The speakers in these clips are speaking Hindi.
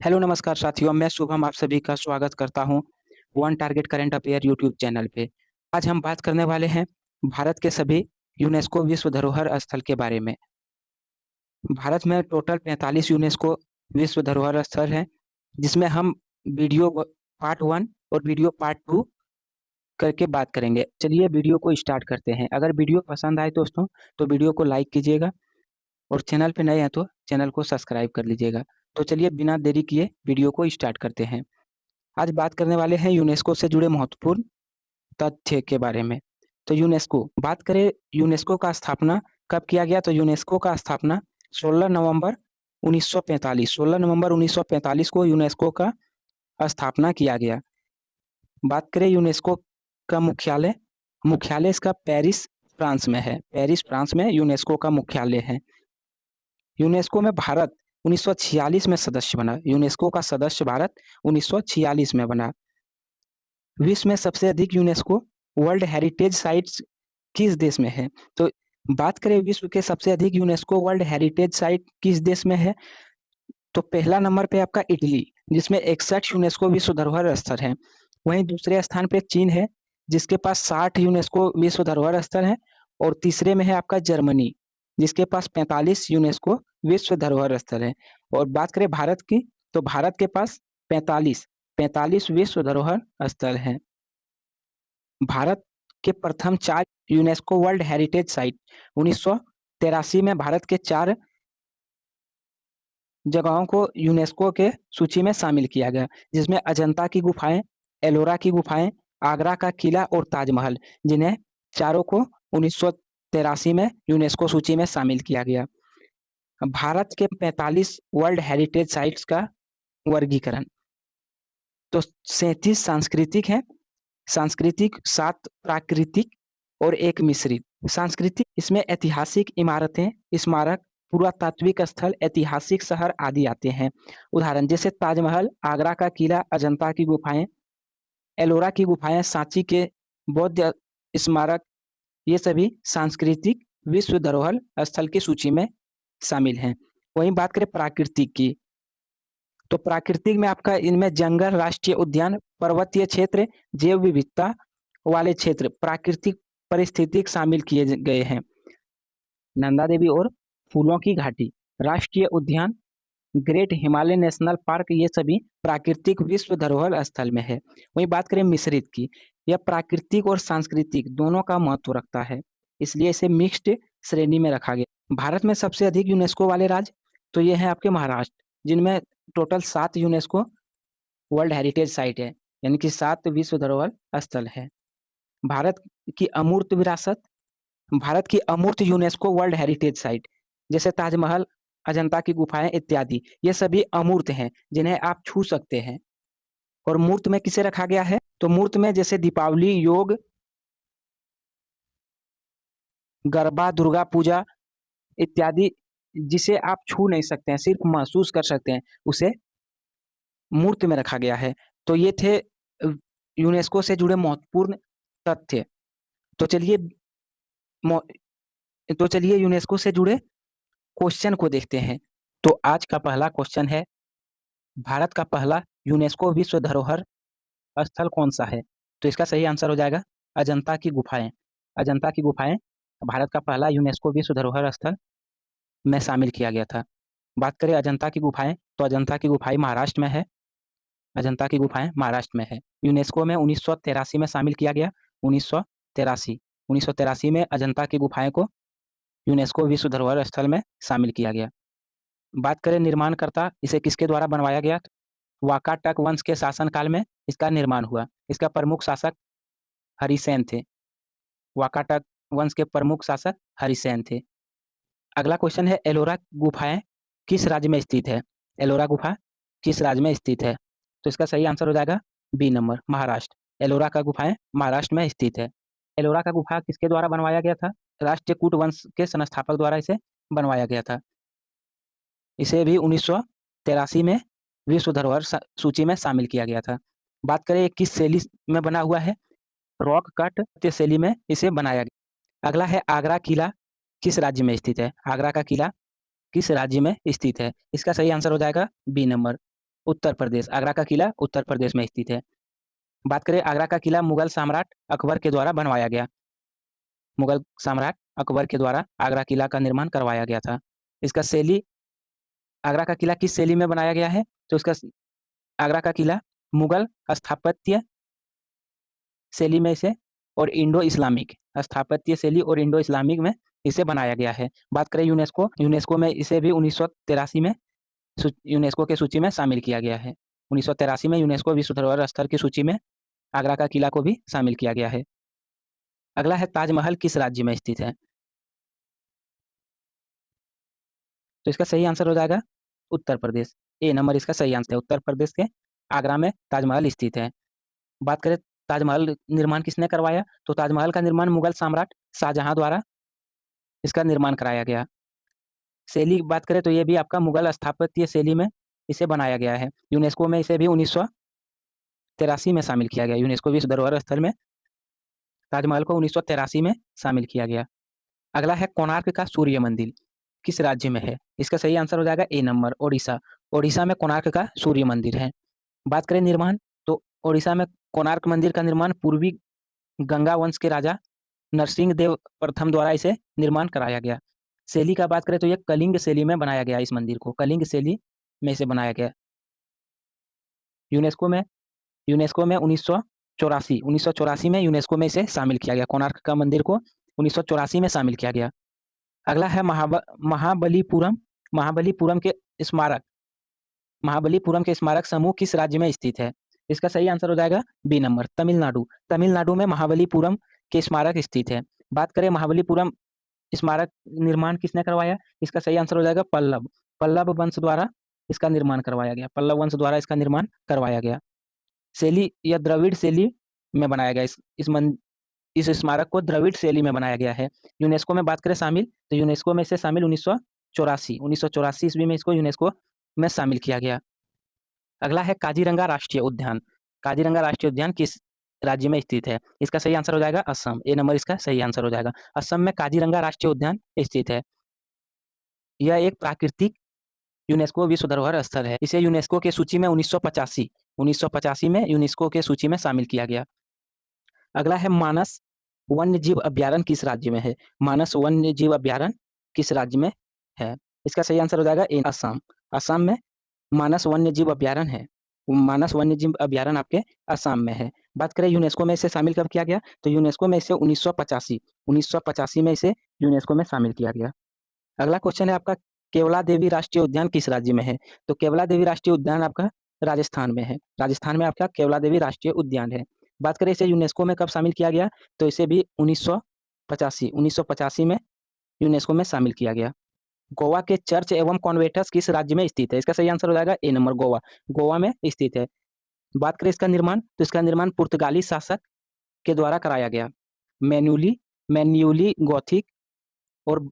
हेलो नमस्कार साथियों, मैं शुभम आप सभी का स्वागत करता हूं one target current affair YouTube channel पे। आज हम बात करने वाले हैं भारत के सभी यूनेस्को विश्व धरोहर स्थल के बारे में। भारत में टोटल 45 यूनेस्को विश्व धरोहर स्थल हैं, जिसमें हम वीडियो पार्ट 1 और वीडियो पार्ट 2 करके बात करेंगे। चलिए वीडियो को स्टार्ट करते हैं। अगर वीडियो पसंद आए दोस्तों तो वीडियो को लाइक कीजिएगा और चैनल पे नए हैं तो चैनल को सब्सक्राइब कर लीजिएगा। तो चलिए बिना देरी किए वीडियो को स्टार्ट करते हैं। आज बात करने वाले हैं यूनेस्को से जुड़े महत्वपूर्ण तथ्य के बारे में। तो यूनेस्को बात करें, यूनेस्को का स्थापना कब किया गया? तो यूनेस्को का स्थापना 16 नवंबर 1945 को यूनेस्को का स्थापना किया गया। बात करें यूनेस्को का मुख्यालय, मुख्यालय इसका पेरिस फ्रांस में है। पेरिस फ्रांस में यूनेस्को का मुख्यालय है। यूनेस्को में भारत 1946 में सदस्य बना। यूनेस्को का सदस्य भारत 1946 में बना। विश्व में सबसे अधिक यूनेस्को वर्ल्ड हेरिटेज साइट्स किस देश में है? तो बात करें विश्व के सबसे अधिक यूनेस्को वर्ल्ड हेरिटेज साइट किस देश में है, तो पहला नंबर पे आपका इटली, जिसमें 61 यूनेस्को विश्व धरोहर स्थल हैं। वहीं दूसरे स्थान पे चीन है, जिसके पास 60 यूनेस्को विश्व धरोहर स्थल हैं। और तीसरे में है आपका जर्मनी, जिसके पास 45 यूनेस्को विश्व धरोहर स्थल हैं। और बात करें भारत की, तो भारत के पास 45 विश्व धरोहर स्थल हैं। भारत के प्रथम 4 यूनेस्को वर्ल्ड हेरिटेज साइट 1983 में भारत के 4 जगहों को यूनेस्को के सूची में शामिल किया गया, जिसमें अजंता की गुफाएं, एलोरा की गुफाएं, आगरा का किला और ताजमहल, जिन्हें चारों को 1983 में यूनेस्को सूची में शामिल किया गया। भारत के 45 वर्ल्ड हेरिटेज साइट्स का वर्गीकरण, तो 37 सांस्कृतिक है, सांस्कृतिक 7 प्राकृतिक और 1 मिश्रित। सांस्कृतिक इसमें ऐतिहासिक इमारतें, स्मारक, पुरातात्विक स्थल, ऐतिहासिक शहर आदि आते हैं। उदाहरण जैसे ताजमहल, आगरा का किला, अजंता की गुफाएं, एलोरा की गुफाएं, सांची के बौद्ध स्मारक, ये सभी सांस्कृतिक विश्व धरोहर स्थल की सूची में शामिल हैं। वहीं बात करें प्राकृतिक की, तो प्राकृतिक में आपका इनमें जंगल, राष्ट्रीय उद्यान, पर्वतीय क्षेत्र, जैव विविधता वाले क्षेत्र, प्राकृतिक परिस्थितिक शामिल किए गए हैं। नंदा देवी और फूलों की घाटी, राष्ट्रीय उद्यान, ग्रेट हिमालय नेशनल पार्क, ये सभी प्राकृतिक विश्व धरोहर स्थल में है। वहीं बात करें मिश्रित की, यह प्राकृतिक और सांस्कृतिक दोनों का महत्व रखता है, इसलिए इसे मिक्स्ड श्रेणी में रखा गया। भारत में सबसे अधिक यूनेस्को वाले राज्य, तो ये है आपके महाराष्ट्र, जिनमें total 7 UNESCO world heritage site है, यानी कि 7 विश्व धरोहर स्थल है। भारत की अमूर्त विरासत, भारत की अमूर्त यूनेस्को वर्ल्ड हेरिटेज साइट, जैसे ताजमहल, अजंता की गुफाएं इत्यादि, ये सभी अमूर्त हैं, जिन्हें आप छू सकते हैं। और मूर्त में किसे रखा गया है? तो मूर्त में जैसे दीपावली, योग, गरबा, दुर्गा पूजा इत्यादि, जिसे आप छू नहीं सकते हैं, सिर्फ महसूस कर सकते हैं, उसे मूर्त में रखा गया है। तो ये थे यूनेस्को से जुड़े महत्वपूर्ण तथ्य। तो चलिए यूनेस्को से जुड़े क्वेश्चन को देखते हैं। तो आज का पहला क्वेश्चन है, भारत का पहला यूनेस्को विश्व धरोहर स्थल कौन सा है? तो इसका सही आंसर हो जाएगा अजंता की गुफाएं। अजंता की गुफाएं भारत का पहला यूनेस्को विश्व धरोहर स्थल में शामिल किया गया था। बात करें अजंता की गुफाएं, तो अजंता की गुफाएं महाराष्ट्र में है। अजंता की गुफाएं महाराष्ट्र में है। यूनेस्को में 1983 में शामिल किया गया। 1983 में अजंता की गुफाएं को यूनेस्को विश्व धरोहर स्थल में शामिल किया गया। बात करें निर्माणकर्ता, इसे किसके द्वारा बनवाया गया? वाकाटक वंश के शासनकाल में इसका निर्माण हुआ। इसका प्रमुख शासक हरिसेन थे। वाकाटक वंश के प्रमुख शासक हरिसेन थे। अगला क्वेश्चन है, एलोरा गुफाएं किस राज्य में स्थित है? एलोरा गुफा किस राज्य में स्थित है? तो इसका सही आंसर हो जाएगा बी नंबर, महाराष्ट्र। एलोरा का गुफाएं महाराष्ट्र में स्थित है। एलोरा का गुफा किसके द्वारा बनवाया गया था? राष्ट्रकूट वंश के संस्थापक द्वारा इसे बनवाया गया था। इसे भी 1983 में विश्व धरोहर सूची में शामिल किया गया था। बात करें किस शैली में बना हुआ है? रॉक कट शैली में इसे बनाया गया। अगला है, आगरा किला किस राज्य में स्थित है? आगरा का किला किस राज्य में स्थित है? इसका सही आंसर हो जाएगा बी नंबर, उत्तर प्रदेश। आगरा का किला उत्तर प्रदेश में स्थित है। बात करें आगरा का किला मुगल सम्राट अकबर के द्वारा बनवाया गया। मुगल सम्राट अकबर के द्वारा आगरा किला का निर्माण करवाया गया था। इसका शैली, आगरा का किला किस शैली में बनाया गया है? तो इसका आगरा का किला मुगल स्थापत्य शैली में इसे और इंडो इस्लामिक स्थापत्य शैली और इंडो इस्लामिक में इसे बनाया गया है। बात करें यूनेस्को, यूनेस्को में इसे भी 1983 में यूनेस्को की सूची में शामिल किया गया है। 1983 में यूनेस्को विश्व धरोहर स्थल की सूची में आगरा का किला को भी शामिल किया गया है। अगला है ताजमहल किस राज्य में स्थित है? तो इसका सही आंसर हो जाएगा उत्तर प्रदेश। ए नंबर इसका सही आंसर है। उत्तर प्रदेश के आगरा में ताजमहल स्थित है। बात करें ताजमहल निर्माण किसने करवाया? तो ताजमहल का निर्माण मुगल सम्राट शाहजहां द्वारा इसका निर्माण कराया गया। शैली की बात करें तो ये भी आपका मुगल स्थापत्य शैली में इसे बनाया गया है। यूनेस्को में इसे भी 1983 में शामिल किया गया। यूनेस्को विश्व धरोहर स्थल में ताजमहल को 1983 में शामिल किया गया। अगला है कोणार्क का सूर्य मंदिर किस राज्य में है? इसका सही आंसर हो जाएगा ए नंबर ओडिशा। ओडिशा में कोणार्क का सूर्य मंदिर है। बात करें निर्माण, तो ओडिशा में कोणार्क मंदिर का निर्माण पूर्वी गंगा वंश के राजा नरसिंह देव प्रथम द्वारा इसे निर्माण कराया गया। शैली का बात करें तो ये कलिंग शैली में बनाया गया। इस मंदिर को कलिंग शैली में इसे बनाया गया। यूनेस्को में 1984 में यूनेस्को में इसे शामिल किया गया। कोणार्क का मंदिर को 1984 में शामिल किया गया। अगला है महाबलीपुरम। महाबलीपुरम के स्मारक समूह किस राज्य में स्थित है? इसका सही आंसर हो जाएगा बी नंबर तमिलनाडु। तमिलनाडु में महाबलीपुरम के स्मारक स्थित है। बात करें महाबलीपुरम स्मारक निर्माण किसने करवाया? इसका सही आंसर हो जाएगा पल्लव वंश द्वारा इसका निर्माण करवाया गया। पल्लव वंश द्वारा इसका निर्माण करवाया गया। शैली या द्रविड़ शैली में बनाया गया। इस स्मारक को द्रविड़ शैली में बनाया गया है। यूनेस्को में बात करें शामिल, तो यूनेस्को में इसे शामिल 1984 ईस्वी में इसको यूनेस्को में शामिल किया गया। अगला है काजीरंगा राष्ट्रीय उद्यान। काजीरंगा राष्ट्रीय उद्यान किस राज्य में स्थित है? इसका सही आंसर हो जाएगा असम। ए नंबर इसका सही आंसर हो जाएगा। असम में काजीरंगा राष्ट्रीय उद्यान स्थित है। यह एक प्राकृतिक यूनेस्को विश्व धरोहर स्थल है। इसे यूनेस्को के सूची में 1985 में यूनेस्को के सूची में शामिल किया गया। अगला है मानस वन्य जीव अभ्यारण्य किस राज्य में है? मानस वन्य जीव अभ्यारण्य किस राज्य में है? इसका सही आंसर हो जाएगा ए असम। असम में मानस वन्य जीव अभ्यारण्य है। मानस वन्य जीव अभ्यारण्य आपके असम में है। बात करें यूनेस्को में इसे शामिल कब किया गया? तो यूनेस्को में इसे 1985 में इसे यूनेस्को में शामिल किया गया। अगला क्वेश्चन है आपका केवला देवी राष्ट्रीय उद्यान किस राज्य में है? तो केवला देवी राष्ट्रीय उद्यान आपका राजस्थान में है। राजस्थान में आपका केवला देवी राष्ट्रीय उद्यान है। बात करें इसे यूनेस्को में कब शामिल किया गया? तो इसे भी 1985 में यूनेस्को में शामिल किया गया। गोवा के चर्च एवं कॉन्वेंट्स किस राज्य में स्थित है? इसका सही आंसर हो जाएगा ए नंबर गोवा में स्थित है। बात करें इसका निर्माण, तो इसका निर्माण पुर्तगाली शासक के द्वारा कराया गया। मैन्युअली गॉथिक और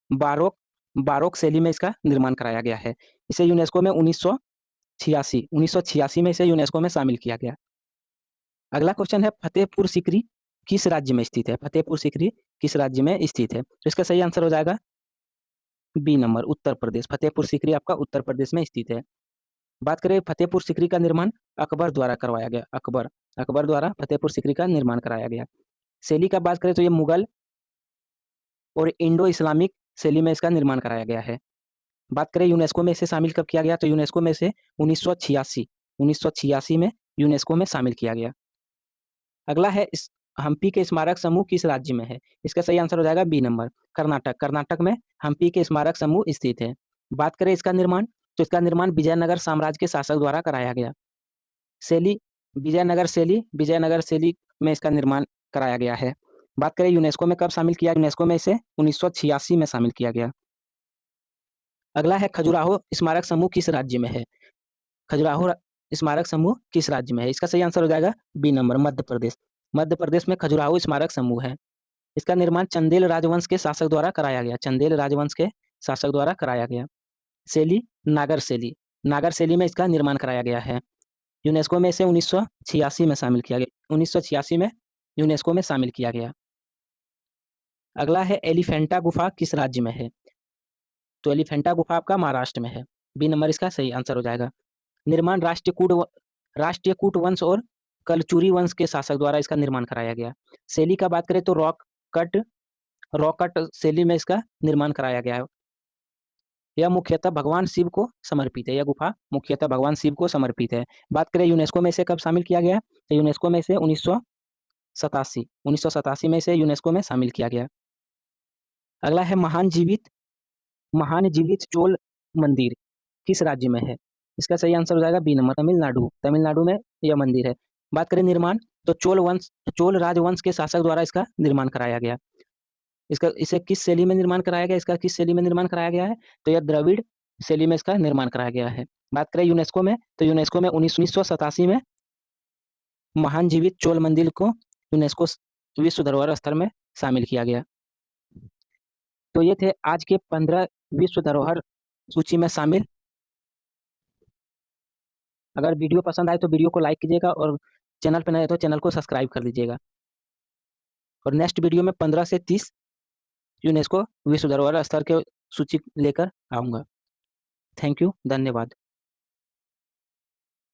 बारोक शैली में इसका निर्माण कराया गया है। इसे यूनेस्को में 1986 में इसे यूनेस्को में शामिल किया गया। अगला क्वेश्चन है फतेहपुर सीकरी किस राज्य में स्थित है? फतेहपुर सीकरी किस राज्य में स्थित है? तो इसका सही आंसर हो जाएगा बी नंबर उत्तर प्रदेश। फतेहपुर सीकरी आपका उत्तर प्रदेश में स्थित है। बात करें फतेहपुर सीकरी का निर्माण अकबर द्वारा करवाया गया। अकबर द्वारा फतेहपुर सीकरी का निर्माण कराया गया। शैली का बात करें तो ये मुगल और इंडो इस्लामिक शैली में इसका निर्माण कराया गया है। बात करें यूनेस्को में इसे शामिल कब किया गया? तो यूनेस्को में इसे 1986 में यूनेस्को में शामिल किया गया। अगला है हम्पी के स्मारक समूह किस राज्य में है? इसका सही आंसर हो जाएगा बी नंबर कर्नाटक में हम्पी के स्मारक समूह स्थित है। बात करें इसका निर्माण, तो इसका निर्माण विजयनगर साम्राज्य के शासक द्वारा कराया गया। शैली विजयनगर शैली में इसका निर्माण कराया गया है। बात करें यूनेस्को में कब शामिल किया? यूनेस्को में इसे 1986 में शामिल किया गया। अगला है खजुराहो स्मारक समूह किस राज्य में है? खजुराहो स्मारक समूह किस राज्य में है? इसका सही आंसर हो जाएगा बी नंबर मध्य प्रदेश। मध्य प्रदेश में खजुराहो स्मारक समूह है। इसका निर्माण चंदेल राजवंश के शासक द्वारा कराया गया। चंदेल राजवंश के शासक द्वारा कराया गया। शैली नागर शैली में इसका निर्माण कराया गया है। यूनेस्को में इसे 1986 में शामिल किया गया। 1986 में यूनेस्को में शामिल किया गया। अगला है एलिफेंटा गुफा किस राज्य में है? तो एलिफेंटा गुफा आपका महाराष्ट्र में है। बी नंबर इसका सही आंसर हो जाएगा। निर्माण राष्ट्रीय कूट वंश और कलचुरी वंश के शासक द्वारा इसका निर्माण कराया गया। शैली का बात करें तो रॉककट शैली में इसका निर्माण कराया गया है। यह मुख्यतः भगवान शिव को समर्पित है। यह गुफा मुख्यतः भगवान शिव को समर्पित है। बात करें यूनेस्को में इसे कब शामिल किया गया, तो यूनेस्को में इसे 1987 में इसे यूनेस्को में शामिल किया गया। अगला है महान जीवित चोल मंदिर किस राज्य में है? इसका सही आंसर हो जाएगा बी नंबर, तमिलनाडु में यह मंदिर है। बात करें निर्माण, तो चोल राजवंश के शासक द्वारा इसका निर्माण कराया गया। इसे किस शैली में निर्माण कराया गया, इसका किस शैली में निर्माण कराया गया है, तो यह द्रविड़ शैली में इसका निर्माण कराया गया है। बात करें यूनेस्को में, तो यूनेस्को में 1987 में महान जीवित चोल मंदिर को यूनेस्को विश्व धरोहर स्थल में शामिल किया गया। तो ये थे आज के 15 विश्व धरोहर सूची में शामिल। अगर वीडियो पसंद आए तो वीडियो को लाइक कीजिएगा और चैनल पर नए तो चैनल को सब्सक्राइब कर लीजिएगा। और नेक्स्ट वीडियो में 15 से 30 यूनेस्को विश्व धरोहर स्थल के सूची लेकर आऊँगा। थैंक यू, धन्यवाद।